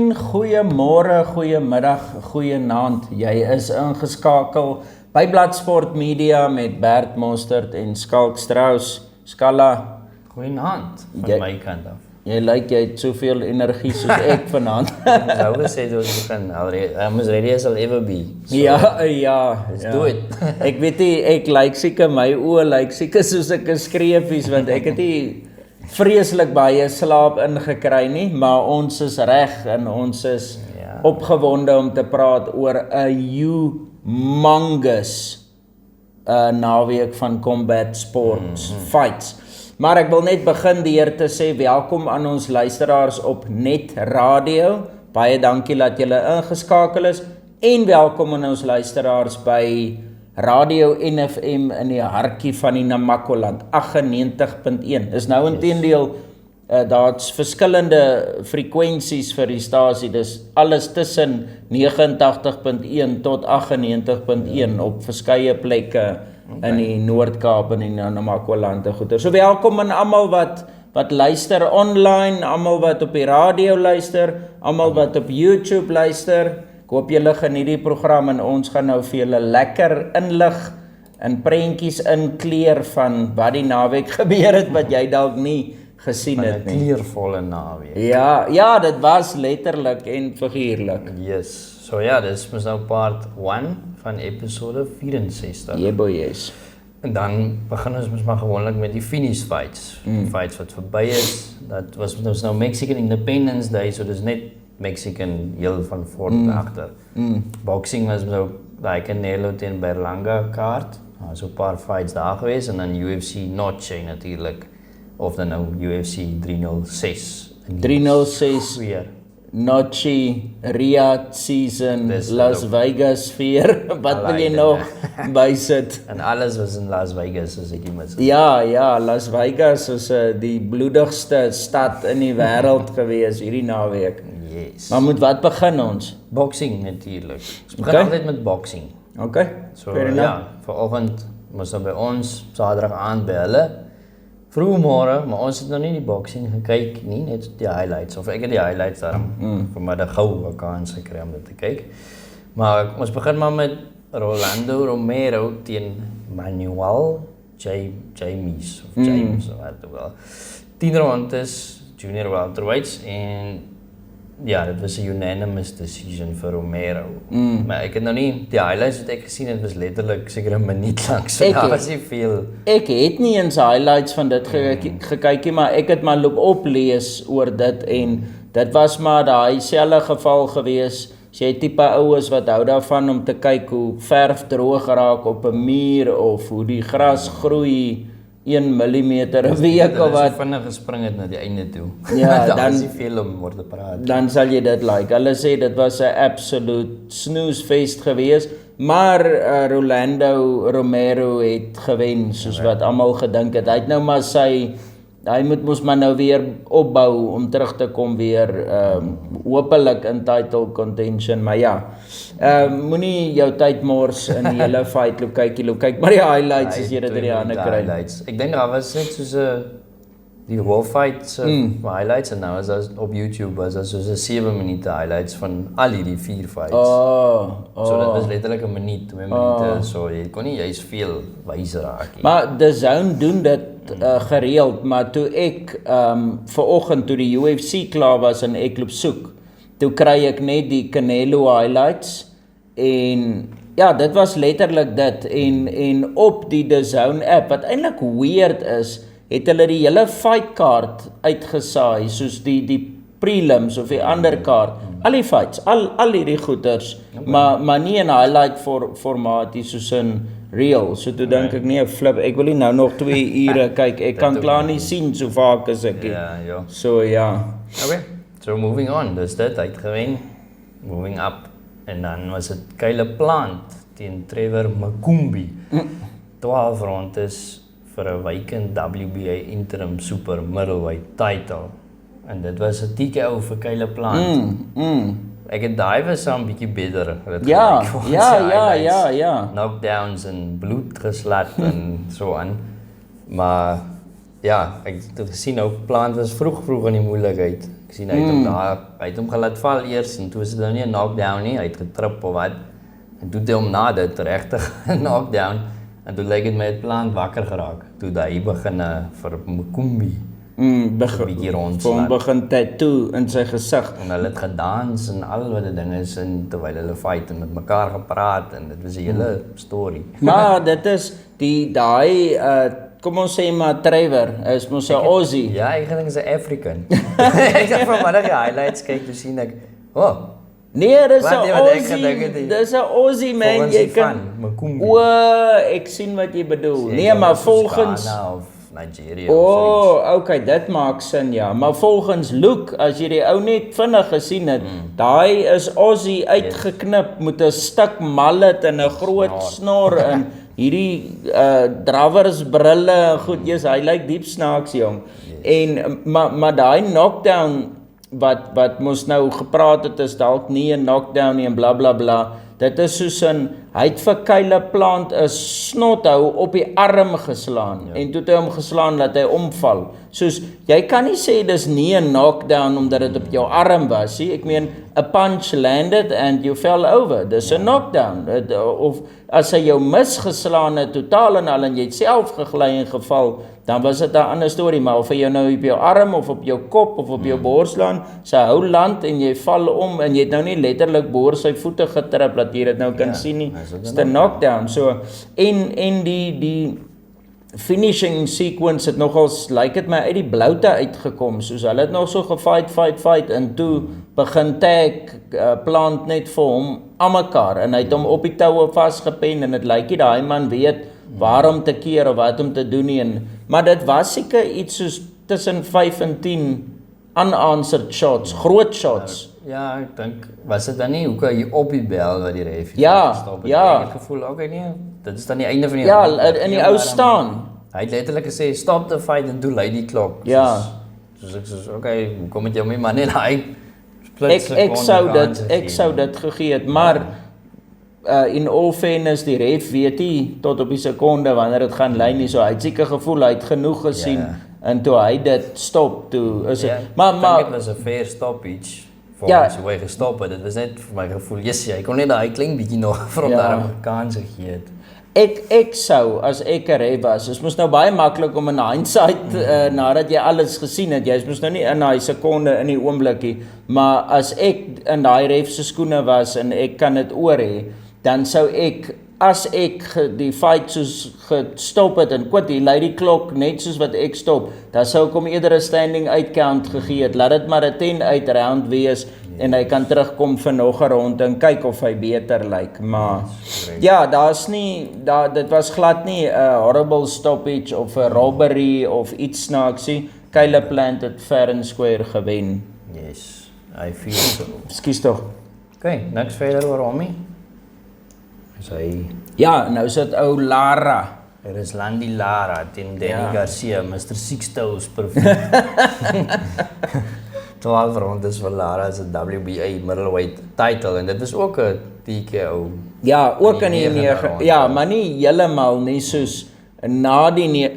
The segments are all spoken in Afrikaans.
En goeiemôre, goeiemiddag, goeienaand. Jy is ingeskakel by Bladsport Media met Bert Mostert en Skalk Strauss. Skalla, Goeienaand van my kant af. jy lyk jy het soveel energie soos ek vanaand. I always say those begin already. I'm as ready as I'll ever be. So, Let's do it. Ek weet nie, ek lyk seker my oë lyk seker soos ek 'n skreefies want ek het nie vreeslik baie slaap ingekry nie, maar ons is reg en ons is opgewonde om te praat oor 'n humongous naweek van combat sports, fights. Maar ek wil net begin deur te sê welkom aan ons luisteraars op Net Radio. Baie dankie dat julle ingeskakel is en welkom aan ons luisteraars by Radio NFM in die hartjie van die Namakoland 98.1. Is nou inteendeel daar's verskillende frekwensies vir die stasie. Dis alles tussen 89.1 tot 98.1 op verskeie plekke in die Noord-Kaap en die Namakoland en goeie. So welkom aan almal wat luister online, almal wat op die radio luister, almal wat op YouTube luister. Ek hoop julle geniet die program en ons gaan nou vir julle lekker inlig en prentjies inkleer van wat die naweek gebeur het wat jy dalk nie gesien het nie. 'n kleurvolle naweek. Ja, dit was letterlik en figuurlik. Yes. So ja, dis mos nou part 1 van episode 64. Yes. En dan begin ons mos maar gewoonlik met die finish fights. Fights wat verby is. Dat was ons nou Mexican Independence Day, so dis net Mexican heel van voor agter. Boxing was nou like 'n Canelo teen Berlanga kaart. So 'n paar fights daar gewees en dan UFC Noche natuurlik. Of dan nou UFC 306. 306 weer. Noche, Riyadh season, Dis Las Vegas sfeer. Wat wil jy nog bysit? En alles was in Las Vegas as ek nie mis. Ja, Las Vegas is die bloedigste stad in die wêreld gewees hierdie naweek. Yes. Maar moet wat begin ons? Boxing natuurlik. Ons begin altyd met boxing. Okay. So vanoggend moes nou by ons Saterdag aand by hulle. Vroegmôre, maar ons het nog nie die boxing gekyk nie, net die highlights. Of ek het die highlights daarom vanmiddag gou 'n kans gekry om dit te kyk. Maar ons begin maar met Rolando Romero teen Manuel James of James of wat ook al. 10 rondes junior welterweights en ja, dit was 'n unanimous decision vir Romero. Maar ek het nou nie die highlights wat ek gesien het was letterlik seker 'n minuut lank. So daar was nie veel. Ek het nie eens highlights van dit gekyk nie, maar ek het maar loop oplees oor dit en dit was maar daai selfde geval gewees. As jy tipe oues wat hou daarvan om te kyk hoe verf droog raak op 'n muur of hoe die gras groei 1 millimeter 'n week of wat. Vinnig gespring het na die einde toe. Ja, dan dan is nie veel om oor te praat. Dan sal jy dit like. Hulle sê dit was 'n absolute snoesfeest geweest, maar Rolando Romero het gewen soos wat almal gedink het. Hy het nou maar hy moet mos maar nou weer opbou om terug te kom weer hopelik in title contention, maar ja. Moenie jou tyd mors in die hele fight loop kyk maar die highlights as jy dit in die hande kry. Ek dink daar was net soos die whole fight highlights en nou as op YouTube was dat soos 'n 7 minute highlights van al hierdie 4 fights. So dit was letterlik 'n minuut, 2 minute, so jy kon nie juist veel wyser raak nie. Maar The Zone doen dit gereeld, maar toe ek vanoggend toe die UFC klaar was en ek loop soek, toe kry ek net die Canelo highlights en ja, dit was letterlik dit en op die The Zone app wat eintlik weird is, het hulle die hele fight card uitgesaai soos die prelims of die undercard, al die fights, al hierdie goeters, maar nie in highlight formaat soos in real. So toe dink ek nee, flip, ek wil nie nou nog 2 ure kyk. Ek kan klaar nie sien so vaak as ek. Ja. So ja. Okay. So moving on, dus dit uit gewen. Moving up. En dan was dit Caleb Plant teen Trevor Makumbi. 12 rondes vir 'n weekend WBA interim super middleweight title. En dit was 'n TKO vir Caleb Plant. Ek het daai was so 'n bietjie beter. Ja. Knockdowns en bloed geslat en so aan. Maar ja, ek het gesien ook Plant was vroeg in die moeilikheid. Ek sien hy het hom daar, hy het hom gelaat val eers en toe is dit nou nie 'n knockdown nie, hy het getrip of wat. En toe het hy hom na dit regtig knockdown en toe lyk dit my het plant wakker geraak. Toe hy begin vir Mukumbi bietjie Hom rondslaan. begin tattoo in sy gesig. En hulle het gedans en al wat die dinge is en terwyl hulle fight en met mekaar gepraat en dit was 'n hele storie. Maar dit is daai kom ons sê maar Trevor, is mos 'n Aussie. Ja, ek dink is 'n African. Ek het vanmiddag die highlights kyk toe sien ek, Nee, dis 'n Wat ek Aussie. gedink het, Dis 'n Aussie man, volgens jy die kan. van Mukumbi. Ek sien wat jy bedoel. Nee, maar volgens Ghana of Nigeria of so. okay, dit maak sin ja. Maar volgens Luke, as jy die ou net vinnig gesien het, daai is Aussie uitgeknip met 'n stuk mallet en 'n groot snor en hierdie drawersbrille en goed, hy lyk diep snaaks jong. En maar daai knockdown wat mos nou gepraat het is dalk nie 'n knockdown nie en bla bla bla. Dit is soos hy het vir Kyle Plant 'n snothou op die arm geslaan en toe het hy hom geslaan dat hy omval. Soos jy kan nie sê dis nie 'n knockdown omdat dit op jou arm was nie. Ek meen 'n punch landed and you fell over. Dis 'n knockdown. Of as hy jou misgeslaan het totaal en al en jy het self gegly en geval, dan was dit 'n ander storie, maar of hy jou nou op jou arm of op jou kop of op jou bors land, sy hou land en jy val om en jy het nou nie letterlik boor sy voete getrip dat jy dit nou kan sien nie. Dis 'n knockdown. So en die finishing sequence het nogals dit my uit die bloute uitgekom. Soos hulle het nog so gefight en toe begin tag Plant net vir hom aan mekaar en hy het hom op die toue vasgepen en dit lyk nie daai man weet waarom te keer of wat om te doen nie maar dit was seker iets soos tussen 5 en 10 unanswered shots, groot shots. Ja, ek dink was dit dan nie hoe kan jy op die bel wat die ref Ja. Ek het gevoel okay nee, dit is dan die einde van die Ja, in die ou staan. Hy het letterlik gesê stop the fight en toe lei die klok. Ja. Soos ek sê okay, kom met jou man net hy Ek sou dit gegee het, maar in all fairness die ref weet nie tot op die sekonde wanneer dit gaan lei nie, so hy het seker gevoel hy het genoeg gesien en toe hy dit stop toe is dit maar dit was 'n fair stoppage vir ons hoe hy gestop het. Dit was net vir my gevoel jy kon net daai klein bietjie nog vir hom daar 'n kans gegee het. Ek sou as ek 'n ref was, is mos nou baie maklik om in hindsight nadat jy alles gesien het, jy's mos nou nie in daai sekonde in die oomblikie, maar as ek in daai ref se skoene was en ek kan dit oor hê, dan sou ek as ek die fight soos gestop het en kwart, lei die klok net soos wat ek stop, dan sou ek hom eerder 'n standing out count gegee het, laat dit maar 'n 10 uit round wees en hy kan terugkom vir nog 'n ronde en kyk of hy beter lyk, maar ja, dit was glad nie 'n horrible stoppage of 'n robbery of iets snaaksie. Kyle Plant het fair and square gewen. Yes, I feel so. Ekskuus tog. Okay, niks verder oor hom nie. Ja, nou sit ou Lara. Is Landy Lara teen Danny Garcia, Mr. Six Toes per 12 rondes vir Lara is 'n WBA middleweight title en dit is ook 'n TKO. Ja, ook in die 9. Ja, maar nie heeltemal nie soos na die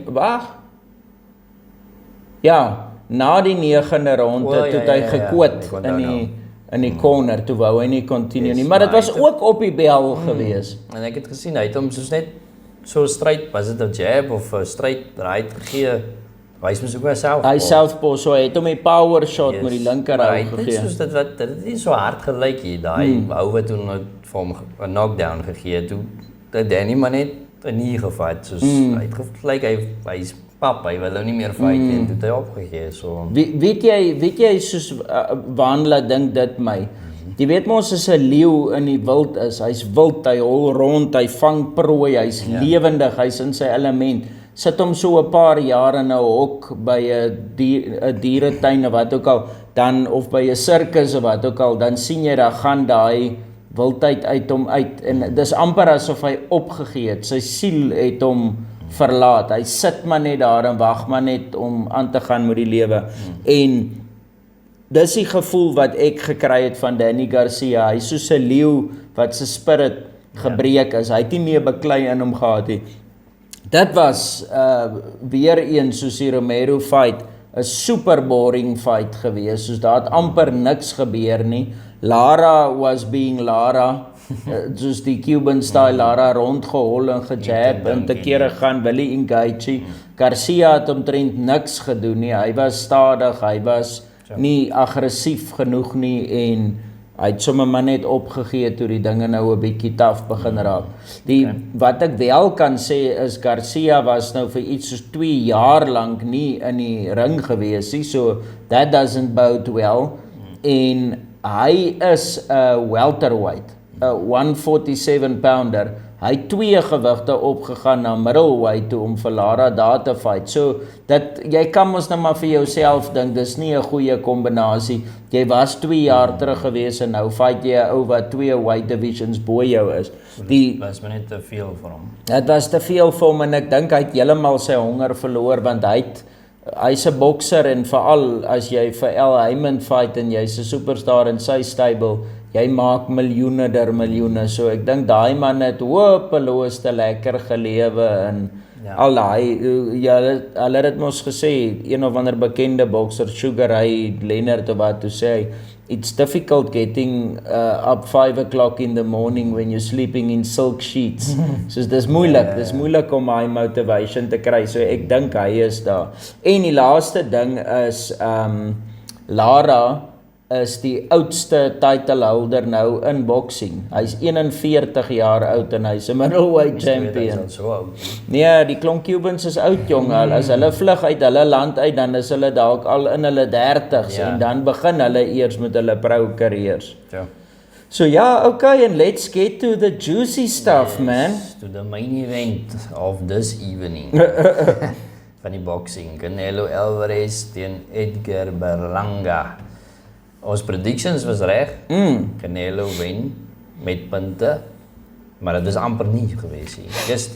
na die 9de ronde toe hy gekoot in die corner toe wou hy nie continue nie, maar dit was ook op die bel gewees. En ek het gesien hy het hom soos net so stryd, was dit 'n jab of 'n stryd right gegee. Wys mens ook wel self. Hy southpaw, so hy het hom 'n power shot met die linkerhou gegee. Dit soos dit het nie so hard gelyk hier, daai ou wat toe vir hom 'n knockdown gegee het, toe dat Danny maar net 'n nie gevat, soos hy het gelyk hy's pap, hy wil nou nie meer fight en toe het hy opgegee, so. Weet jy soos Wanla dink dit my. Jy weet mos as 'n leeu in die wild is, hy's wild, hy hol rond, hy vang prooi, hy's lewendig, hy's in sy element. Sit hom so 'n paar jaar in 'n hok by 'n dieretuin of wat ook al, dan of by 'n sirkus of wat ook al, dan sien jy dan gaan daai wildheid uit hom uit en dis amper asof hy opgegee het. Sy siel het hom verlaat. Hy sit maar net daar en wag maar net om aan te gaan met die lewe. En dis die gevoel wat ek gekry het van Danny Garcia. Hy's soos 'n leeu wat sy spirit gebreek is. Hy het nie meer beklei in hom gehad nie. Dit was weer een soos die Romero fight, 'n super boring fight gewees, soos daar het amper niks gebeur nie. Lara was being Lara, soos die Cuban style Lara rondgehol en gejab en te kere gaan Willie Ngachi. Garcia het omtrent niks gedoen nie, hy was stadig, hy was nie aggressief genoeg nie en hy het sommer maar net opgegee toe die dinge nou 'n bietjie taaf begin raak. Wat ek wel kan sê is Garcia was nou vir iets soos 2 jaar lank nie in die ring gewees nie, so that doesn't bode well. En hy is 'n welterweight, 'n 147 pounder. Hy het 2 gewigte opgegaan na middleweight toe om vir Lara daar te fight. So jy kan mos nou maar vir jouself dink, dis nie 'n goeie kombinasie. Jy was 2 jaar terug gewees en nou fight jy 'n ou wat 2 weight divisions bo jou is. Dit was maar net te veel vir hom. Dit was te veel vir hom en ek dink hy het heeltemal sy honger verloor want hy's 'n bokser en veral as jy vir Al Haymon fight en jy's 'n superstar in sy stable, jy maak miljoene der miljoene, so ek dink daai man het hopeloos te lekker gelewe en al daai, hulle het dit mos gesê, een of ander bekende bokser, Sugar Ray Leonard of wat, toe sê hy, it's difficult getting up 5 o'clock in the morning when you're sleeping in silk sheets. So dis moeilik om hy motivation te kry, so ek dink hy is daar. En die laaste ding is, Lara is die oudste titelhouder nou in boxing. Hy's 41 jaar oud en hy's 'n middleweight champion. Nee, die klomp Cubans is oud jong, as hulle vlug uit hulle land uit, dan is hulle dalk al in hulle 30s en dan begin hulle eers met hulle pro karriers. Ja. So ja, okay, and let's get to the juicy stuff, man. To the main event of this evening. Van die boxing, Canelo Alvarez teen Edgar Berlanga. Ons predictions was reg. Canelo wen met punte, maar dit is amper nie gewees nie.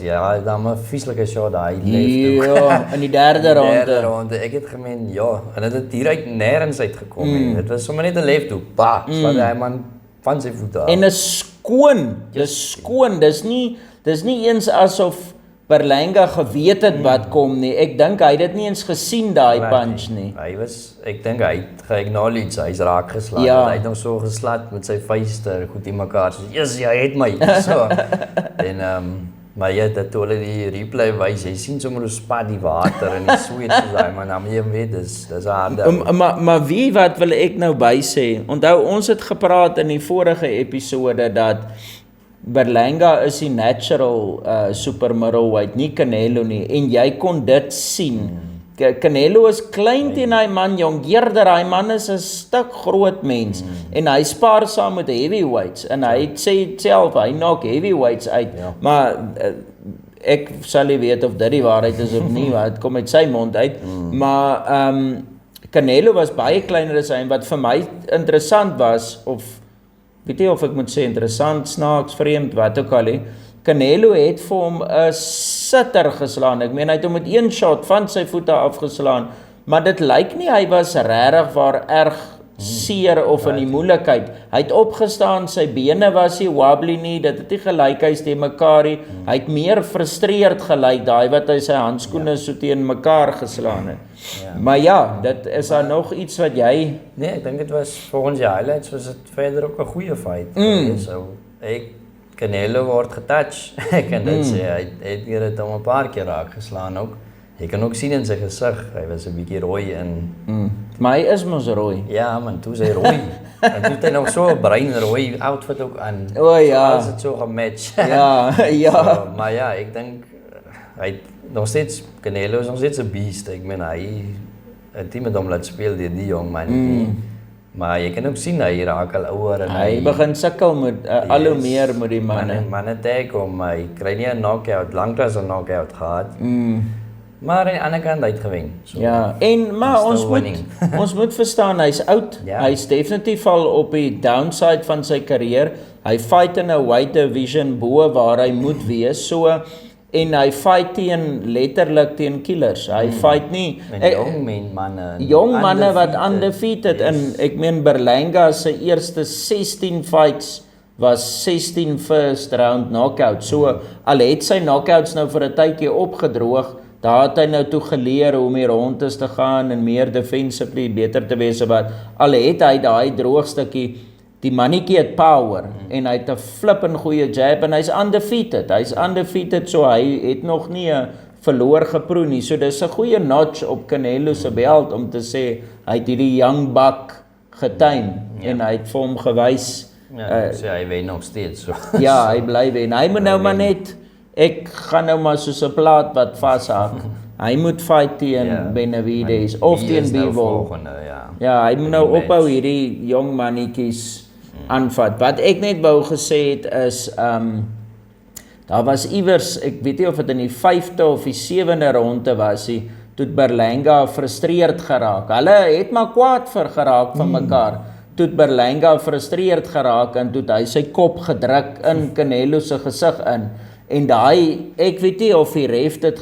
Hy het dan 'n vieslike shot daai left. Ja, in die derde ronde. Ek het gemeen, en dit het hieruit nêrens uitgekom nie. Dit was sommer net 'n left hoek. Slaat hy man van sy voete af. En is skoon. Dis nie eens asof Berlanga geweet het wat kom nie. Ek dink hy het dit nie eens gesien daai punch nie. Ek dink hy het ge-acknowledge, hy's raak geslaan. Ja. Hy het nog so geslat met sy vuiste goed in mekaar. So, yes, hy het my. So. En maar dit toe hulle die replay wys, jy sien sommer hoe spat die water en die sweet so daai man, dan jy weet dis harde. Maar wat wil ek nou by sê? Onthou ons het gepraat in die vorige episode dat Berlanga is die natural super middleweight, nie Canelo nie, en jy kon dit sien. Canelo is klein teen hy man, jong, eerder hy man is 'n stuk groot mens, en hy spaar saam met heavyweights, en hy sê self, hy knock heavyweights uit, maar ek sal nie weet of dit die waarheid is of nie, het kom uit sy mond uit, maar Canelo was baie kleiner as hy, en wat vir my interessant was, weet jy of ek moet sê interessant, snaaks, vreemd, wat ook al, Canelo het vir hom 'n sitter geslaan. Ek meen hy het hom met 1 shot van sy voete afgeslaan, maar dit lyk nie hy was regtig waar erg seer of in die moeilikheid. Hy het opgestaan, sy bene was nie wobbly nie, dit het nie gelyk hy's teen mekaar nie. Hy het meer frustreerd gelyk daai wat hy sy handskoene so teen mekaar geslaan het. Maar ja, dit is daar nog iets wat jy... Nee, ek dink dit was volgens die highlights was dit verder ook 'n goeie fight. So Canelo word getouch. Ek kan dit sê, hy het hom 'n paar keer raak geslaan ook. Jy kan ook sien in sy gesig, hy was 'n bietjie rooi en maar hy is mos rooi. Ja man, toe sy rooi. En toe het hy nog so 'n bruin rooi outfit ook aan. O ja. So, so gematch. Ja. So, maar ja, ek dink hy nog steeds Canelo is nog steeds 'n beast. Ek meen hy het nie met hom laat speel die jong man. Maar jy kan ook sien hy raak al ouer en hy begin sukkel met al hoe meer met die manne. Manne tek hom, hy kry nie 'n knockout, lanklaas 'n knockout gehad. Maar aan die ander kant hy het gewen. So, ja, maar ons moet verstaan hy's oud. Hy's definitief al op die downside van sy karriere. Hy fight in 'n weight division bo waar hy moet wees. So en hy fight letterlik teen killers. Hy fight nie jong manne wat undefeated en ek meen Berlanga se eerste 16 fights was 16 first round knockouts. So al het sy knockouts nou vir 'n tydjie opgedroog, daar het hy nou toe geleer hoe om die rondes te gaan en meer defensively beter te wees wat. Al het hy daai droogstukkie, die mannetjie het power en hy het 'n flippin goeie jab en hy's undefeated, so hy het nog nie 'n verloor geproe nie. So dis 'n goeie notch op Canelo se belt om te sê hy het hierdie young buck getuin en hy het vir hom gewys. Ja, sê hy wen nog steeds so. Ja, hy bly wen. Hy moet nou maar net, ek gaan nou maar soos 'n plaat wat vashak. Hy moet fight teen Benavides of teen Bivol. Ja, hy moet nou ophou hierdie jong mannetjies aanvat. Wat ek net wou gesê het is, daar was iewers, ek weet nie of dit in die 5de of die 7de ronde was, toe Berlanga frustreerd geraak. Hulle het maar kwaad vir geraak van mekaar. Toe Berlanga frustreerd geraak en toe hy sy kop gedruk in Canelo se gesig in. En daai, ek weet nie of die ref dit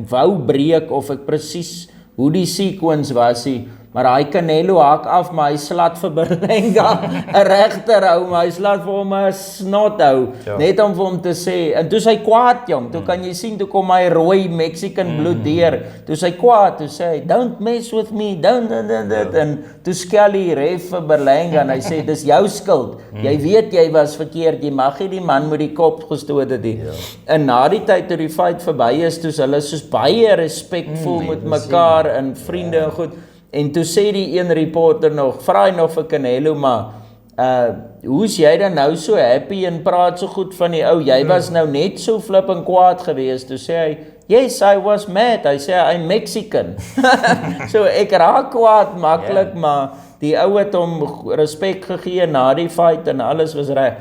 wou breek of ek presies hoe die sequence was nie, maar hy Canelo hak af, maar hy slat vir Berlanga 'n regterhou, maar hy slat vir hom 'n snothou, net om vir hom te sê, en toe sy kwaad jong, toe kan jy sien, toe kom hy rooi Mexican bloed deur, toe sy kwaad, toe sê hy, don't mess with me, don't, en toe skel die ref vir Berlanga, en hy sê, dis jou skuld, jy weet jy was verkeerd, jy mag nie die man met die kop gestoot het nie, en na die tyd toe die fight verby is, toe hulle soos baie respekvol met mekaar, en vriende en goed, en toe sê die een reporter nog, vra hy nog vir Canelo, maar hoe's jy dan nou so happy en praat so goed van die ou, jy was nou net so flip en kwaad gewees, toe sê hy, yes, I was mad, hy sê, I'm Mexican, so ek raak kwaad maklik, maar die ou het hom respek gegee na die fight en alles was reg.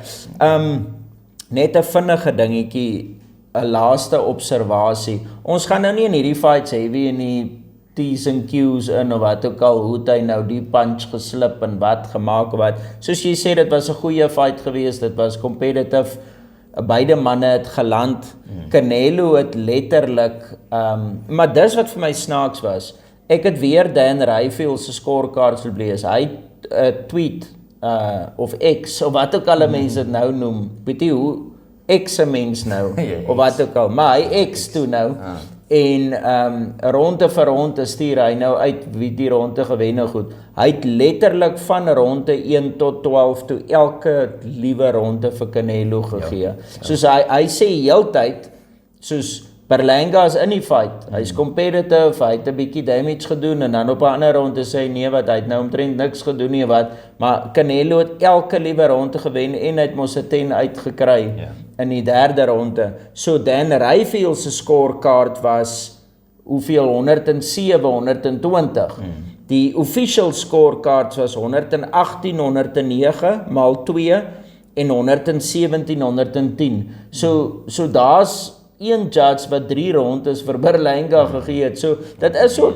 Net 'n vinnige dingetjie, 'n laaste observasie, ons gaan nou nie in hierdie fights heavy in die T's en Q's in of wat ook al, hoe het hy nou die punch geslip en wat gemaak of wat. Soos jy sê, dit was 'n goeie fight geweest, dit was competitive, beide manne het geland, Canelo het letterlik, maar dis wat vir my snaaks was, ek het weer Dan Rafael se scorecards gelees, hy tweet, of X, of wat ook al mense dit nou noem, weet jy hoe, X 'n mens nou, of wat ook al, maar hy X toe nou, en ronde vir ronde stuur hy nou uit wie die ronde gewen het goed. Hy het letterlik van ronde 1 tot 12 toe elke liewe ronde vir Canelo gegee. Soos hy sê heeltyd, soos Berlanga is in die fight, hy's competitive, hy het 'n bietjie damage gedoen en dan op 'n ander ronde sê hy nee wat, hy het nou omtrent niks gedoen nie wat, maar Canelo het elke liewe ronde gewen en hy het mos 'n 10 uitgekry in die 3de ronde. So Dan Rafael se scorecard was hoeveel 107, 120. Die official scorecards was 118, 109 maal 2 en 117, 110. So daar's een judge wat 3 rondes vir Berlanga gegee het. So dit is so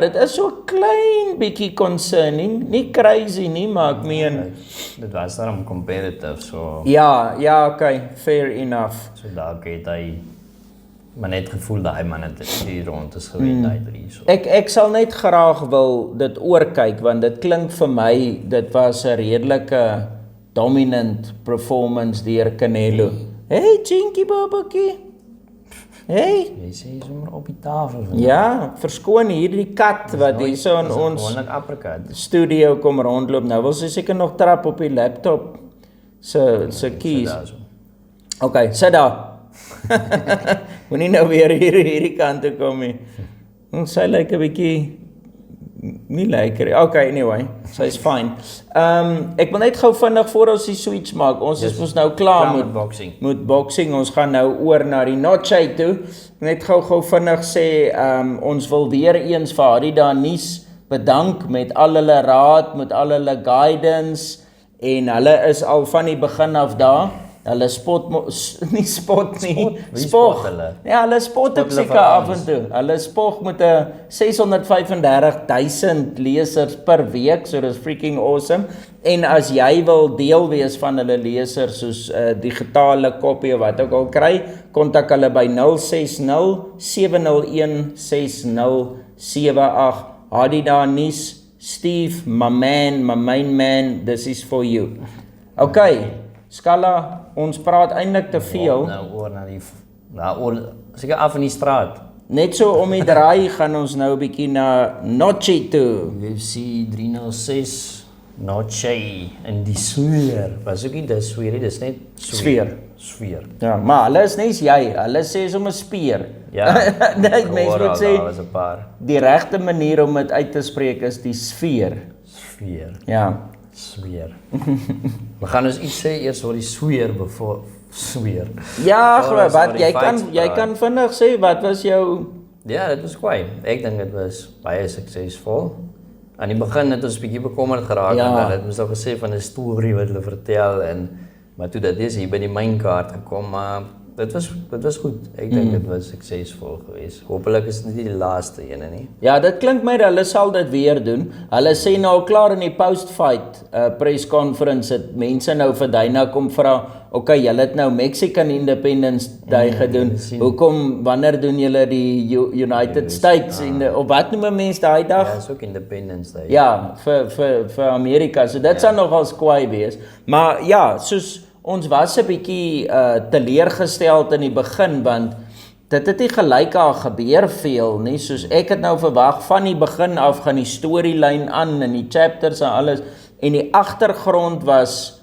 dit is so klein bietjie concerning, nie crazy nie, maar ek meen dit was daarom competitive so. Ja, okay, fair enough. So dalk het hy maar net gevoel dat hy maar net die rondes gewen het so. Ek sal net graag wil dit oorkyk want dit klink vir my dit was 'n redelike dominant performance deur Canelo. Hey, Chinky Babakie. Hey, jy sê sommer op die tafel. Ja, verskoon hierdie kat wat hier so in ons studio kom rondloop. Nou wil sy seker nog trap op die laptop se keys. Okay, sit daar. Moenie nou weer hierdie kant toe kom nie. Sy lyk 'n bietjie nie lekker. Okay, anyway, sy's fine. Ek wil net gou vinnig voor ons die switch maak. Ons is mos nou klaar met boxing. Met boxing. Ons gaan nou oor na die notchy toe. Net gou vinnig sê, ons wil weer eens vir Harida Nuus bedank met al hulle raad, met al hulle guidance en hulle is al van die begin af daar. Hulle spot Ja, hulle spot ook seker af en toe. Hulle spog met 'n 635,000 lesers per week, so dis freaking awesome. En as jy wil deel wees van hulle lesers soos digitale kopie of wat ook al kry, kontak hulle by 060 701 6078. Harida Nuus, Steve, my main man, this is for you. Okay, Skala, ons praat eintlik te veel. Nou oor na die seker af in die straat. net so om die draai gaan ons nou 'n bietjie na Noche toe. UFC 306 Noche in die sfeer. Was ook nie die sfeer, dis net Sfeer. Sfeer. Ja, maar hulle is nie jy, hulle sê sommer speer. Ja. Nee, mense moet sê Daar was 'n paar die regte manier om dit uit te spreek is die sfeer. sfeer. Ja. Sfeer. We gaan ons iets sê eers oor die sfeer voor sfeer. Ja, Voor glo, ons wat oor die fights jy praat. kan vinnig sê wat was jou Ja, dit was kwai. Ek dink dit was baie suksesvol. Aan die begin het ons 'n bietjie bekommerd geraak Ja. want dit moes al gesê van 'n storie wat hulle vertel en maar toe dit is hier by die mainkaart gekom, maar dit was goed. Ek dink dit was suksesvol geweest. Hoopelik is dit nie die laaste ene nie. Ja, dit klink my dat hulle sal dit weer doen. Hulle sê nou al klaar in die post-fight press conference het mense nou vir Dana kom vra, okay, julle het nou Mexican Independence Day gedoen. Hoekom wanneer doen julle die United States of wat noem mense daai dag? Ja, is ook Independence Day. Ja, vir Amerika. So dit sal nogals kwaai wees. Maar ja, soos ons was 'n bietjie teleurgesteld in die begin want dit het nie gelyk daar gebeur veel nie. Soos ek het nou verwag van die begin af gaan die storielyn aan en die chapters en alles en die agtergrond was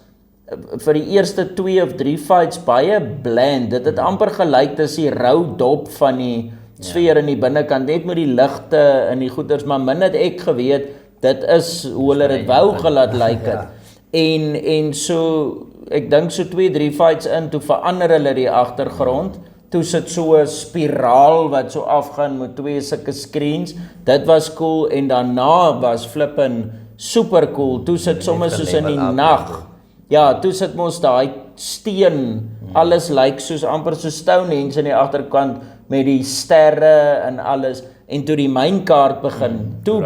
vir die eerste 2 of 3 fights baie bland. Dit het amper gelyk dis die rou dop van die sfeer in die binnekant net met die ligte en die goeders, maar min het ek geweet dit is hoe hulle dit wou gelaat lyk het. En so ek dink so 2-3 fights in toe verander hulle die agtergrond. Toe sit so 'n spiraal wat so afgaan met 2 sulke screens. Dit was cool en daarna was flippin super cool. Toe sit sommer soos in die nag. Ja, toe sit mos daai steen. Alles lyk soos amper so Stonehenge aan die agterkant met die sterre en alles. En toe die mainkaart begin, toe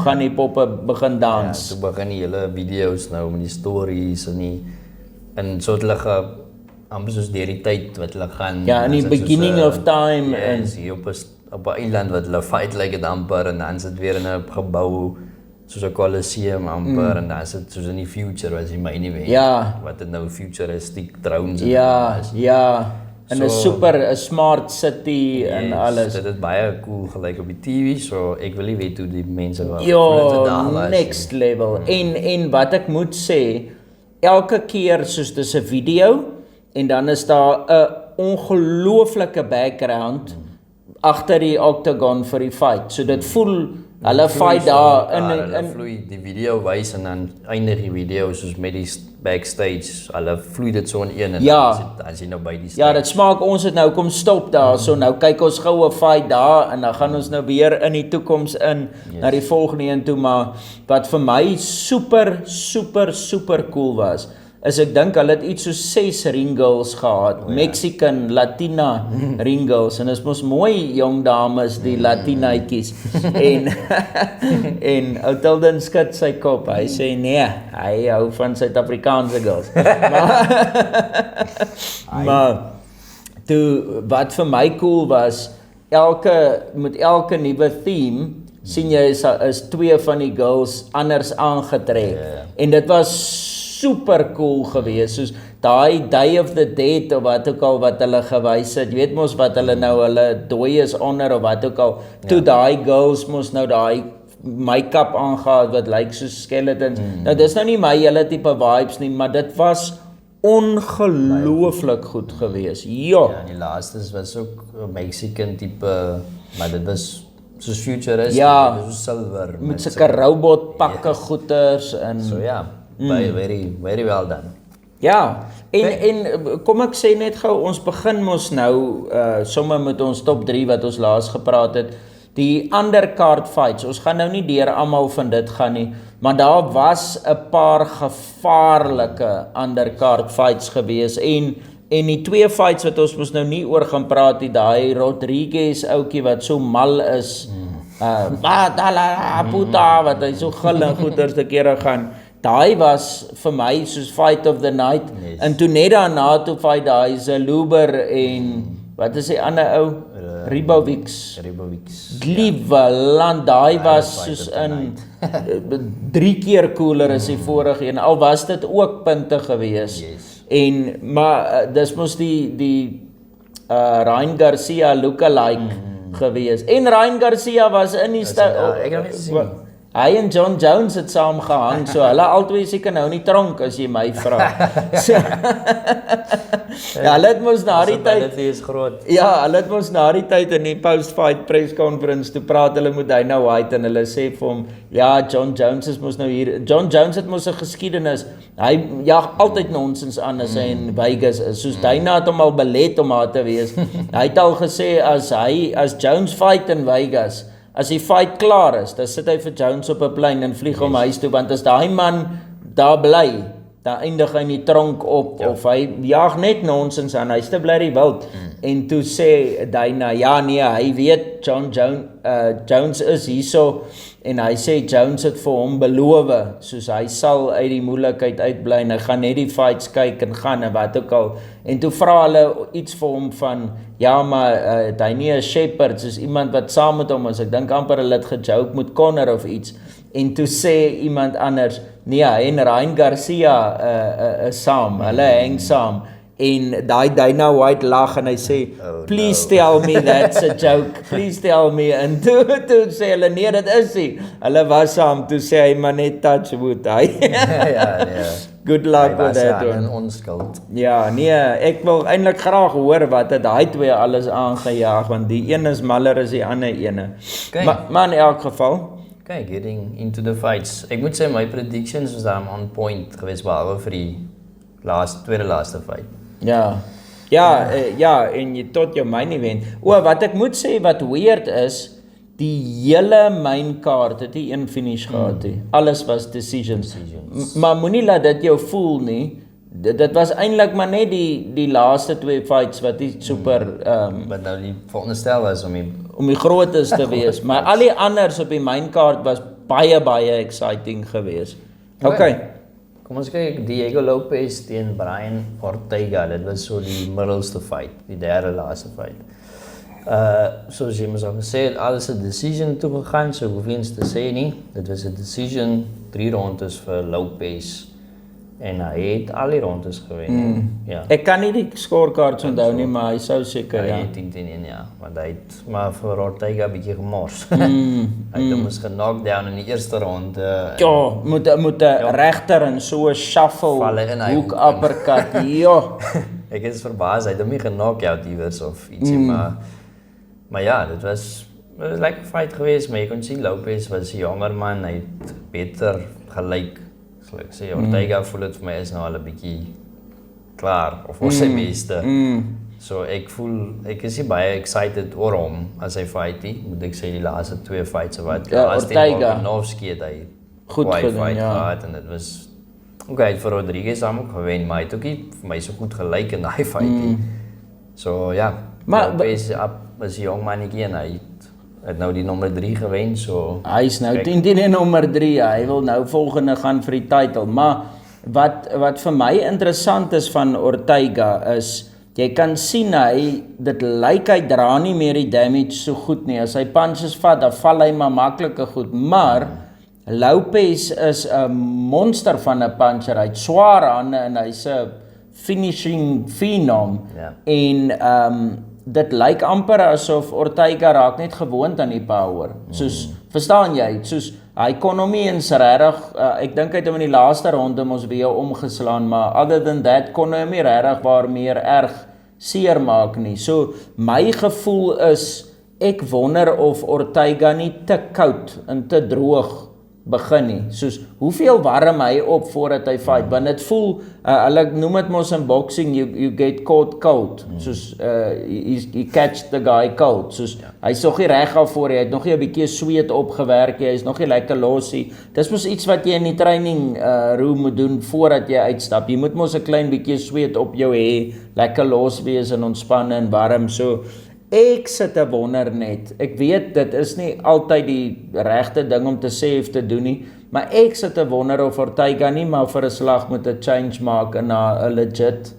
gaan die poppe begin dans. Ja, toe begin die hele video's nou met die stories en so het hulle amper soos deur die tyd wat hulle gaan. Ja, in die beginning of time en hier op 'n eiland wat hulle fight like dit amper en dan sit weer in 'n gebou soos 'n Colosseum amper en dan sit soos in die future as jy my nie weet. Ja. Wat dit nou futuristic drones Ja, is. ja. En 'n smart city en alles. Dit het baie cool gelyk op die TV, so ek wil nie weet hoe die mense wat Ja, next level. En wat ek moet sê, elke keer soos dis 'n video en dan is daar 'n ongelooflike background agter die octagon vir die fight. So dit voel hulle fight daar in vloei die video wys en dan eindig die video soos met die backstage. Hulle vloei dit so in een en Ja. dan is jy nou by die stage. Ja, dit smaak ons het nou kom stop daar. So nou kyk ons gou 'n fight daar en dan gaan ons nou weer in die toekoms in na die volgende een toe, maar wat vir my super cool was is ek dink hulle het iets so 6 ring girls gehad, Mexican, Latina ring girls en is mos mooi jong dames die Latinaitjies en Oudtilden skud sy kop, hy sê nee, hy hou van Suid-Afrikaanse girls. Maar toe wat vir my cool was, met elke nuwe theme sien jy is 2 van die girls anders aangetrek en dit was super cool geweest, soos daai Day of the Dead of wat ook al wat hulle gewys het, jy weet mos wat hulle nou, hulle dooies onder of wat ook al, toe daai girls mos nou daai make-up aangehad wat lyk soos skeletons, nou dis nou nie my hele tipe vibes nie, maar dit was ongelooflik goed geweest, ja. Ja, die laaste was ook 'n Mexican tipe, maar dit was soos futuristic, Ja. dit was silver, Met sulke robotpakke goeters en so ja, very well done. Ja, en kom ek sê net gou, ons begin mos nou sommer met ons top 3 wat ons laas gepraat het. Die undercard fights, ons gaan nou nie deur almal van dit gaan nie, maar daar was 'n paar gevaarlike undercard fights gewees en die 2 fights wat ons mos nou nie oor gaan praat nie, daai Rodriguez ouetjie wat so mal is, puta, wat hy so gil en goeters te kere gaan. Daai was vir my soos fight of the night. Yes. En toe net daarna toe fight daai Zaluber en wat is die ander ou? Ribovics. Liewe land, daai was soos in 3 keer cooler as die vorige een. Al was dit ook punte gewees. Maar dis mos die Ryan Garcia lookalike gewees. En Ryan Garcia was in die ek het nie gesien. Hy en John Jones het saam gehang, so hulle albei seker nou in die tronk as jy my vra. So, ja, hulle het mos na die tyd is groot. Ja, hulle het mos na die tyd in die post-fight press conference toe praat hulle met Dana White en hulle sê vir hom, ja, John Jones is mos nou hier. John Jones het mos 'n geskiedenis. Hy jag altyd nonsens aan as hy in Vegas is. Soos Dana het hom al belet om daar te wees. Hy het al gesê as Jones fight in Vegas, as die fight klaar is, dan sit hy vir Jones op 'n plein en vlieg hom huis toe, want as daai man daar bly, dan eindig hy in die tronk op, of hy jaag net nonsens aan, hy's te bly wild. En toe sê Dana, ja nee, hy weet Jones is hierso, en hy sê Jones het vir hom beloof, soos hy sal uit die moeilikheid uitbly, en hy gaan net die fights kyk en gaan, en wat ook al. En toe vra hulle iets vir hom van, ja maar, hy nie 'n shepherd, soos iemand wat saam met hom is, ek dink amper hulle het gejoke met Conor of iets, en toe sê iemand anders, nee, en Ryan Garcia is saam, hulle hang saam, en daai Dana White lag en hy sê, please tell me that's a joke, please tell me, en toe sê hulle, nee, dit is nie, hulle was saam, toe sê hy, maar net touch wood, hy. ja. Good luck with that one. Onskuld. Ja, nee, ek wil eintlik graag hoor wat het daai twee alles aangejaag, want die een is maller as die ander ene. Maar in elk geval, Okay, getting into the fights. Ek moet sê, my predictions was daarom on point geweest, behalwe vir die tweede laaste fight. Ja, en jy tot jou main event. Wat ek moet sê, wat weird is, die hele main kaart het nie een finish gehad nie. Alles was decisions. Maar moenie laat dit jou voel nie. Dit was eintlik maar net die laaste twee fights wat die super wat nou die veronderstel was om die grootes te wees, maar al die anders op die main kaart was baie exciting geweest. Okay. Kom ons kyk, Diego Lopez teen Brian Ortega, dit was so die middelste fight, die derde laaste fight. Soos jy mos al gesê het, alles 'n decision toegegaan, so ek hoef eens te sê nie, dit was 'n decision, 3 rondes vir Lopez, en hy het al die rondes gewen. Ja. Ek kan nie die scorecards onthou nie, maar hy sou seker, ja. 10-1, ja, want hy het maar vir Ortega 'n bietjie gemors. Hy het hom geknockdown in die eerste ronde. Ja, moet 'n regter in so 'n shuffle hoek uppercut. Ja. Ek is verbaas, hy het hom nie geknockout iewers of ietsie, maar ja, dit was 'n lekker fight geweest, maar jy kon sien Lopez was 'n jonger man, hy het beter gelyk. So ek sê Ortega voel dit vir my is nou al 'n bietjie klaar, of ons sy beste. So ek is nie baie excited oor hom as hy fight nie, moet ek sê die laaste twee fights wat Volkanovski het hy goed gedoen, gehad, en dit was okay, vir Rodriguez hom ook gewen, maar hy het ook nie vir my so goed gelyk in daai fight nie. So ja, Lopez is 'n jong mannetjie en hy het nou die nommer 3 gewen, so hy is nou 10 en nommer 3, hy wil nou volgende gaan vir die title, maar wat vir my interessant is van Ortega is, jy kan sien dit lyk hy dra nie meer die damage so goed nie, as hy punches vat, dan val hy maar maklike goed, maar Lopez is 'n monster van 'n puncher, hy het swaar hande en hy's 'n finishing phenom, en dit lyk amper asof Ortega raak net gewoond aan die power, soos, verstaan jy, soos, hy kon hom nie eens regtig, ek dink hy het hom in die laaste ronde mos weer omgeslaan, maar other than that, kon hy hom nie regtig waar meer erg seer maak nie, so, my gevoel is, ek wonder of Ortega nie te koud en te droog begin nie, soos, hoeveel warm hy op voordat hy fight, want het voel, hulle noem het mos in boxing, you get caught cold, soos, you catch the guy cold, soos, hy is nog nie reg af voor, hy het nog nie 'n bietjie sweet opgewerk, hy is nog nie lekker losie, dis mos iets wat jy in die training room moet doen, voordat jy uitstap, jy moet mos 'n klein bietjie sweet op jou hê, lekker los wees en ontspanne en warm, so, ek sit te wonder net, ek weet dit is nie altyd die regte ding om te sê of te doen nie, maar ek sit te wonder of Ortega nie maar vir 'n slag moet 'n change maak en na 'n legit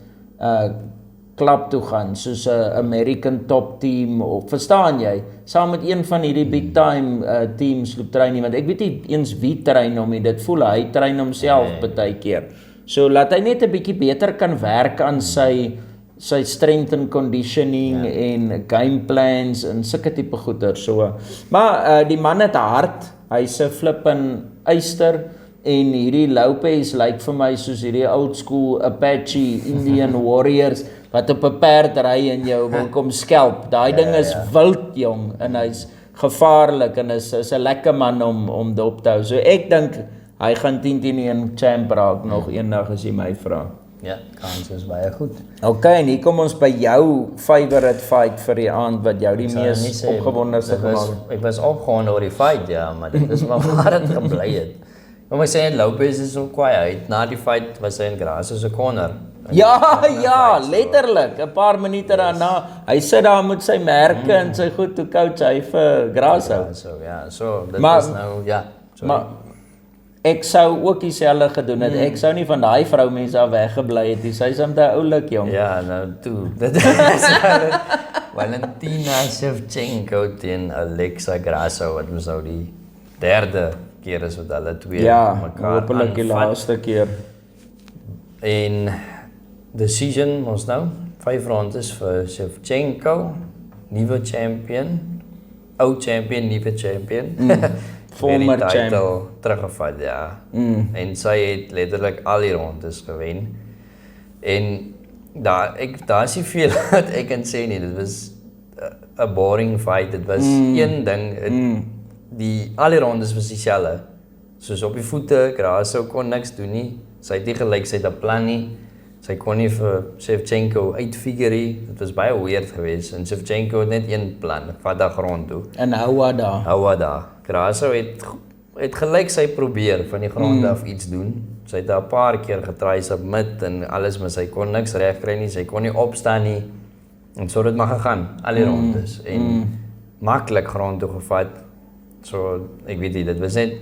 klub toe gaan, soos 'n American top team, of verstaan jy, saam met een van hierdie big time teams loop train nie, want ek weet nie eens wie train hom nie, dit voel hy train homself baie keer, so laat hy net 'n bietjie beter kan werk aan sy sy strength and conditioning en game plans en sulke tipe goeder so. Maar die man het hart, hy's 'n flippin eyster en hierdie Lopez lyk vir my soos hierdie old school Apache Indian warriors wat op 'n perd ry en jou wil kom skelp. Daai ding is wild jong en hy's gevaarlik en is 'n lekker man om dop te hou. So ek dink hy gaan 10-1 champ raak nog eendag as jy my vra. Ja, kans is baie goed. Okay, en hier kom ons by jou favorite fight vir die aand wat jou die mees opgewondenste gemaak het. Ek was opgewonde oor die fight, ja, maar dit is maar waar het gebly het. Kom ek sê Lopez is so quiet. Na die fight was hy in Grasso se corner. Ja, letterlik, 'n paar minute daarna. Hy sit daar met sy merke en sy goed toe coach hy vir Grasso. So dit is nou, Maar ek sou ook dieselfde gedoen het. Ek sou nie van daai vroumense af weggebly het nie. Sy's om te oulik, jong. Ja, nou toe. Dit is Valentina Shevchenko teen Alexa Grasso wat mos nou die derde keer is wat hulle twee mekaar hopelik die laaste keer. En decision ons nou 5 rondes vir Shevchenko, nuwe champion, ou champion, nuwe champion. Former champion teruggevat, ja. En sy het letterlik al die rondes gewen. En daar is nie veel wat ek kan sê nie. Dit was 'n boring fight. Dit was een ding, al die rondes was dieselfde. Soos op die voete, Grasso kon niks doen nie. Sy het nie gelyk, sy het 'n plan nie. Sy kon nie vir Shevchenko uitfigure nie. Dit was baie weird geweest. En Shevchenko het net een plan, vat daar grond toe. En hou daar. Grasso het gelyk sy probeer van die grond af iets doen. Sy het 'n paar keer getry submit en alles, maar sy kon niks reg kry nie. Sy kon nie opstaan nie. En so het dit maar gegaan, al die rondes. En maklik grond toe gevat. So ek weet nie, dit was net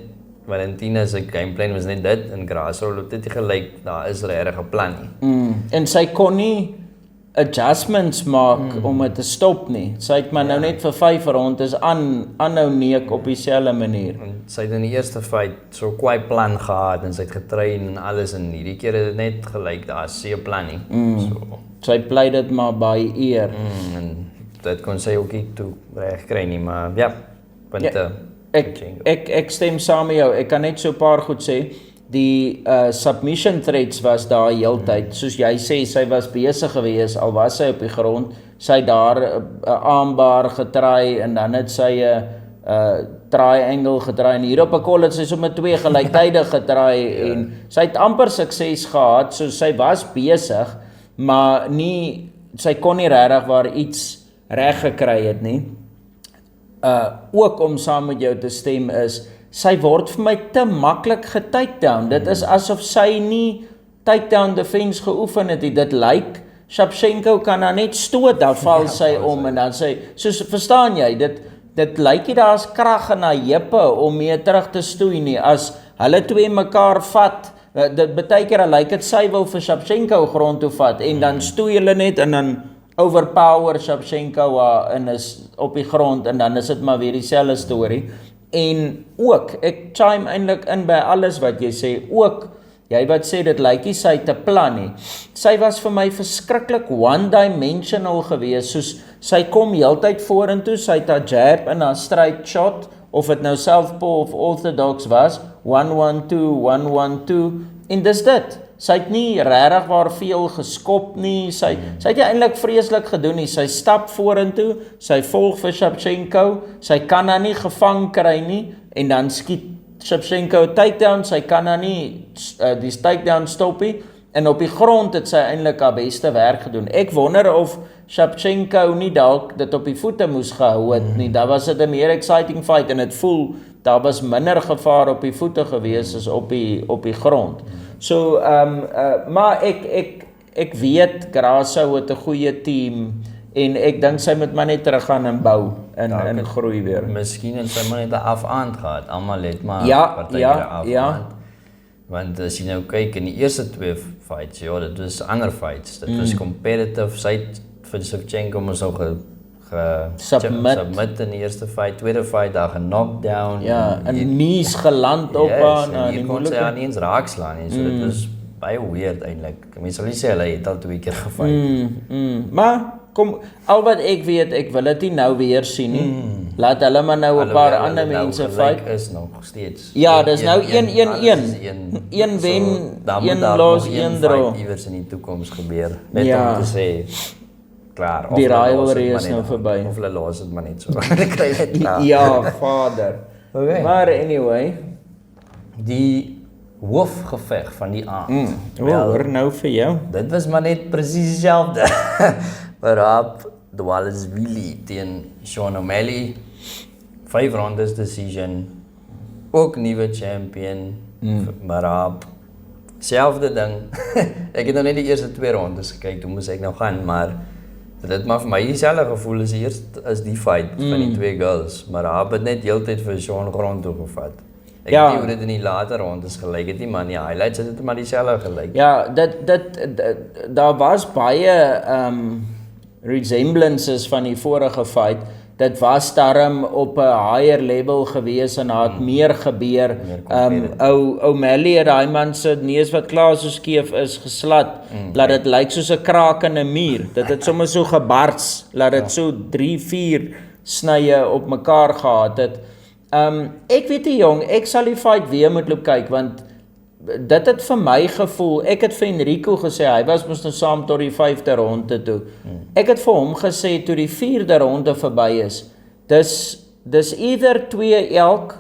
Valentina se gameplan was net dit en Grasso het dit gelyk, daar is regtig 'n plan nie. En sy kon nie adjustments maak om dit te stop nie. Sy het maar nou net vir 5 rondes aanhou neek op dieselfde manier. En sy het in die eerste fight so kwai plan gehad en sy het getrain en alles en hierdie keer het dit net gelyk, daar is nie 'n plan nie. So sy play dit maar by ear. En dit kon sy ook nie toe reg kry nie, maar ja, punte. Ek stem saam met jou. Ek kan net so 'n paar goed sê. Die submission threats was daar heeltyd. Soos jy sê, sy was besig gewees al was sy op die grond. Sy het daar 'n armbar getry en dan het sy 'n triangle getry en hier op 'n kol het sy sommer 2 gelyktydig getry en sy het amper sukses gehad. So sy was besig, maar sy kon nie regtig waar iets reg gekry het nie. Ook om saam met jou te stem is, sy word vir my te maklik getakedown. Dit is asof sy nie takedown defense geoefen het nie. Dit lyk, Shevchenko kan haar net stoot, dan val sy om en dan sy, soos verstaan jy, dit lyk nie daar's krag in haar heupe om mee terug te stoei nie. As hulle twee mekaar vat, dit beteken lyk dit sy wil vir Shevchenko grond toe vat en dan stoei hulle net en dan overpower Shevchenko en is op die grond en dan is dit maar weer dieselfde storie. En ook, ek chime eintlik in by alles wat jy sê, ook, jy wat sê dit lyk nie sy te plan nie. Sy was vir my verskriklik one-dimensional gewees, soos sy kom heeltyd vorentoe, sy het haar jab en haar straight shot, of dit nou southpaw of orthodox was, 1-1-2, 1-1-2, en dis dit. Sy het nie regtig waar veel geskop nie, sy het eintlik vreeslik gedoen nie, sy stap vorentoe, sy volg vir Shevchenko, sy kan haar nie gevang kry nie, en dan skiet Shevchenko takedown, sy kan haar nie die takedown stop nie, en op die grond het sy eintlik haar beste werk gedoen. Ek wonder of Shevchenko nie dalk dit op die voete moes gehou het nie, daar was dit 'n meer exciting fight, en het voel, daar was minder gevaar op die voete gewees as op die grond. So, maar ek weet Grasso het 'n goeie team en ek dink sy moet maar net terug gaan en bou en groei weer. Miskien het sy maar net 'n af-aand gehad. Almal het maar partykeer af-aand. Want as jy nou kyk in die eerste 2 fights, dit was ander fights. Dit was competitive. Sy het vir Shevchenko mos ook submit in die eerste fight, tweede fight daar geknockdown. Ja, en knees geland op haar. En hier kon sy haar nie eens raakslaan nie. So dit was baie weird eintlik. Mense sal nie sê hulle het al 2 keer gefight. Maar kom, al wat ek weet, ek wil dit nie nou weer sien nie. Laat hulle maar nou 'n paar Alhoewel ander hulle nou mense gelyk fight. is nog steeds. Ja, dis nou 1-1-1. Alles is Een wen, dan moet een daar los, nog een fight draw. iewers in die toekoms gebeur. Net Ja. om te sê klaar. Die hulle los het rivalry maar is net- nou verby. Of hulle los dit maar net so. Dan kry jy dit klaar. Ja, vader. Okay. Maar anyway, Die hoofgeveg van die aand. hoor nou vir jou. Dit was maar net presies dieselfde. Waarop Dwalishvili teen Sean O'Malley 5 rondes decision. Ook nuwe champion. Waarop selfde ding. Ek het nou net die eerste 2 rondes gekyk, toe moes ek nou gaan, maar dit het maar vir my dieselfde gevoel as is die fight van die 2 girls, maar Raab het net heeltyd vir Sean grond toe gevat. Ek Ja. weet nie hoe dit in die later rondes gelyk het nie, maar in die highlights het dit maar dieselfde gelyk. Ja, daar was baie resemblances van die vorige fight. Dit was darm op 'n higher level gewees en daar het meer gebeur. O'Malley het daai man se neus wat klaar so skeef is geslat. Laat dit lyk soos 'n kraak in 'n muur. Dit het sommer so gebars, laat dit so 3-4 snye op mekaar gehad het. Ek weet nie jong, ek sal die fight weer moet loop kyk want dit het vir my gevoel, ek het vir Enrico gesê, hy was mos nou saam tot die 5de ronde toe. Ek het vir hom gesê toe die 4de ronde verby is, dis either 2 elk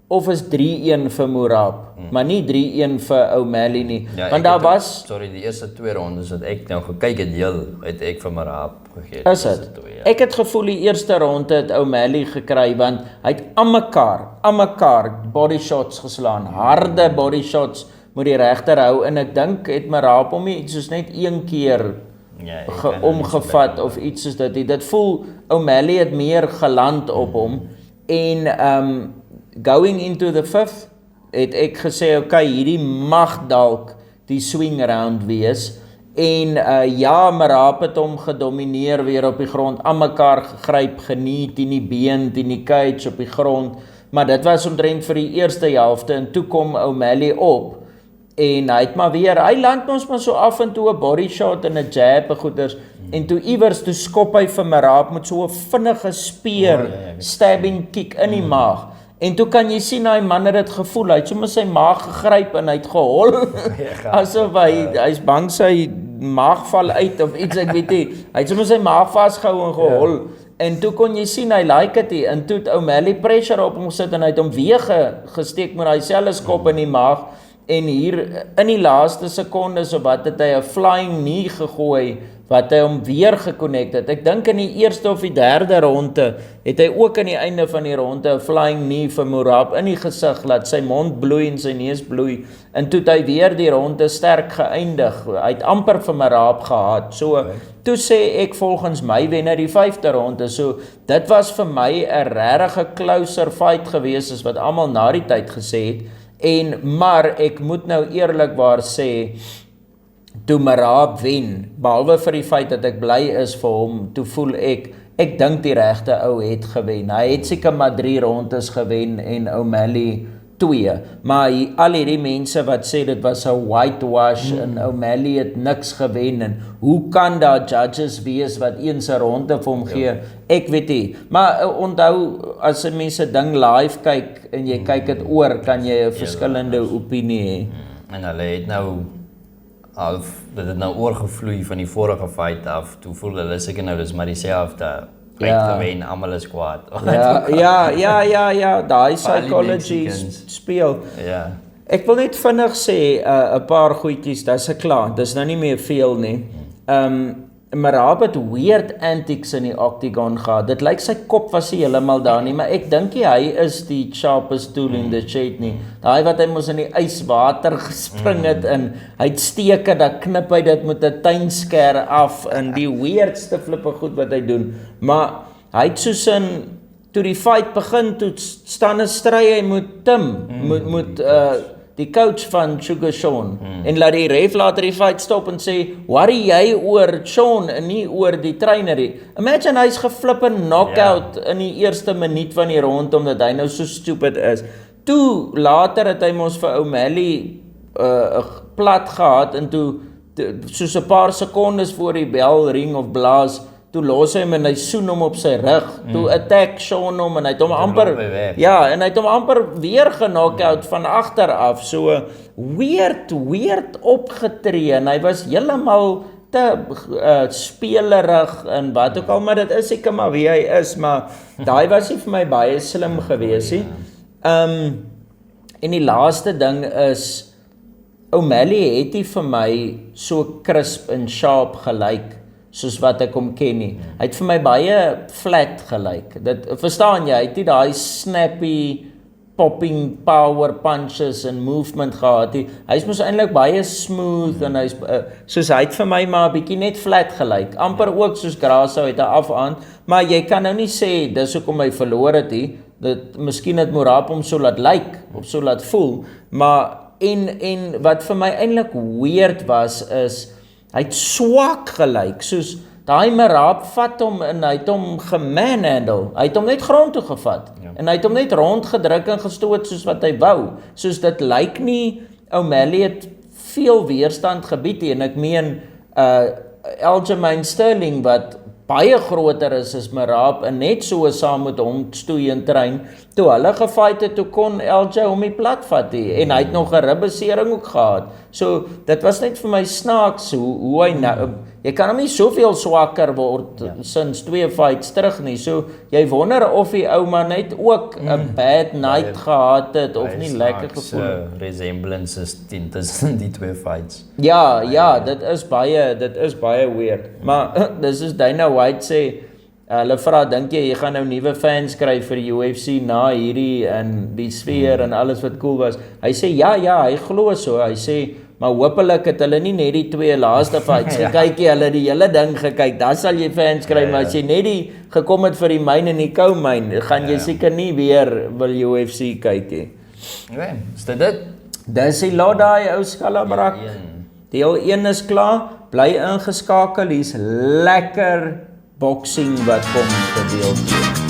of is 3-1 vir Morab, maar nie 3-1 vir O'Malley nie. Ja, Want daar was sorry, die eerste 2 rondes wat ek nou gekyk het ek vir Morab gegee. Is dit? Ek het gevoel die eerste ronde het O'Malley gekry want hy het aan mekaar body shots geslaan, harde body shots met die regter hou en ek dink het Morab hom iets soos net 1 keer omgevat of iets soos dit. Dit voel O'Malley het meer geland op hom en going into the 5th het ek gesê okay, hierdie mag dalk die swing round wees. En ja, Morab het hom gedomineer weer op die grond, aan mekaar gegryp, geniet in die been, in die cage op die grond, maar dit was omtrent vir die eerste helfte en toe kom O'Malley op en hy het maar weer, hy land ons maar so af en toe 'n body shot en 'n jab en goeders en toe iewers toe skop hy vir Morab met so 'n vinnige speer stabbing kick in die maag. En toe kan jy sien hy man het dit gevoel, hy het sommer sy maag gegryp en hy het gehol. Asof hy's bang sy maag val uit of iets, ek weet nie. Hy het sommer sy maag vasgehou en gehol. En toe kon jy sien hy like dit nie. En toe het O'Malley pressure op hom gesit en hy het hom weer gesteek met daai selfe skop in die maag. En hier in die laaste sekondes of wat het hy 'n flying knee gegooi wat hy hom weer geconnect het. Ek dink in die eerste of die 3de ronde het hy ook aan die einde van die ronde 'n flying knee vir Morab in die gesig laat sy mond bloei en sy neus bloei en toe het hy weer die ronde sterk geëindig. Hy het amper vir Morab gehad. So toe sê ek volgens my wen hy die 5de ronde. So dit was vir my 'n regtig closer fight gewees as wat almal na die tyd gesê het. Maar ek moet nou eerlikwaar sê toe Morab wen, behalwe vir die feit dat ek bly is vir hom, toe voel ek dink die regte ou het gewen. Hy het seker maar 3 rondes gewen en O'Malley 2. Maar al hierdie mense wat sê dit was 'n whitewash en O'Malley het niks gewen en hoe kan daar judges wees wat eens 'n ronde vir hom gee? Ek weet nie. Maar onthou as mense ding live kyk en jy kyk dit oor, kan jy 'n verskillende opinie hê. En hulle het nou dit het nou oorgevloei van die vorige fight af. Toe voel hulle seker nou dis maar dieselfde. Gewen, almal is kwaad. Ja, daai psychology speel. Ja. Ek wil net vinnig sê 'n paar goedjies, dis klaar. Dis nou nie meer veel nie. Morab het weird antics in die octagon gehad. Dit lyk sy kop was nie heeltemal daar nie, maar ek dink hy is die sharpest tool in the shed nie. Daai wat hy mos in die yswater gespring het en hy het steke, dan knip hy dit met 'n tuinsker af en die weirdste flippe goed wat hy doen. Maar hy het soos in toe die fight begin, toe staan 'n stry hy met Tim, met die coach van Sugar Sean en laat die ref later die fight stop en sê, worry jy oor Sean en nie oor die trainer nie. Imagine hy's geflip en knockout in die eerste minuut van die ronde omdat hy nou so stupid is. Toe later het hy mos vir O'Malley plat gehad en toe soos 'n paar sekondes voor die bel ring of blaas, toe los hy hom en hy soen hom op sy rug. Toe attack Sean hom en hy het hom amper en hy het hom amper weer genock-out van agter af. So weird opgetree en hy was heeltemal te spelerig en wat ook al, maar dit is seker maar wie hy is, maar daai was nie vir my baie slim gewees nie. En die laaste ding is O'Malley het nie vir my so crisp en sharp gelyk soos wat ek hom ken nie. Hy het vir my baie flat gelyk. Dit verstaan jy, hy het nie daai snappy popping power punches en movement gehad nie. Hy's mos eintlik baie smooth en hy's soos hy het vir my maar 'n bietjie net flat gelyk. Amper ook soos Grasso het 'n afhand, maar jy kan nou nie sê dis hoekom hy verloor het nie. Dit miskien het Morap hom so laat lyk of so laat voel, maar en wat vir my eintlik weird was is hy het swak gelyk, soos daai Morap vat hom en hy het hom gemanhandle. Hy het hom net grond toe gevat en hy het hom net rondgedruk en gestoot soos wat hy wou. Soos dit lyk nie O'Malley het veel weerstand gebied en ek meen Aljamain Sterling wat baie groter is as Morap en net so saam met hom stoei en trein. Toe hulle gefight het, toe kon LJ hom nie platvat nie en hy het nog 'n ribbesering ook gehad. So dit was net vir my snaaks hoe hy nou, jy kan hom nie soveel swakker word sinds 2 fights terug nie. So jy wonder of die ou man net ook 'n bad night gehad het of nie lekker gevoel het. Resemblances tussen die 2 fights. Ja, dit is baie weird. Maar dis is Dana White sê, hulle vra, dink jy gaan nou nuwe fans kry vir die UFC na hierdie en die sfeer en alles wat cool was? Hy sê ja, hy glo so. Hy sê maar hopelik het hulle nie net die 2 laaste fights gekyk nie, hulle die hele ding gekyk. Dan sal jy fans kry, maar as jy net die gekom het vir die myn en die co-myn, gaan jy seker nie weer wil UFC kyk nie. Okay, is dit? Dis die lot daai ou Skallabrak. Deel 1 is klaar. Bly ingeskakel, hier's lekker boksing wat kom gedeel word.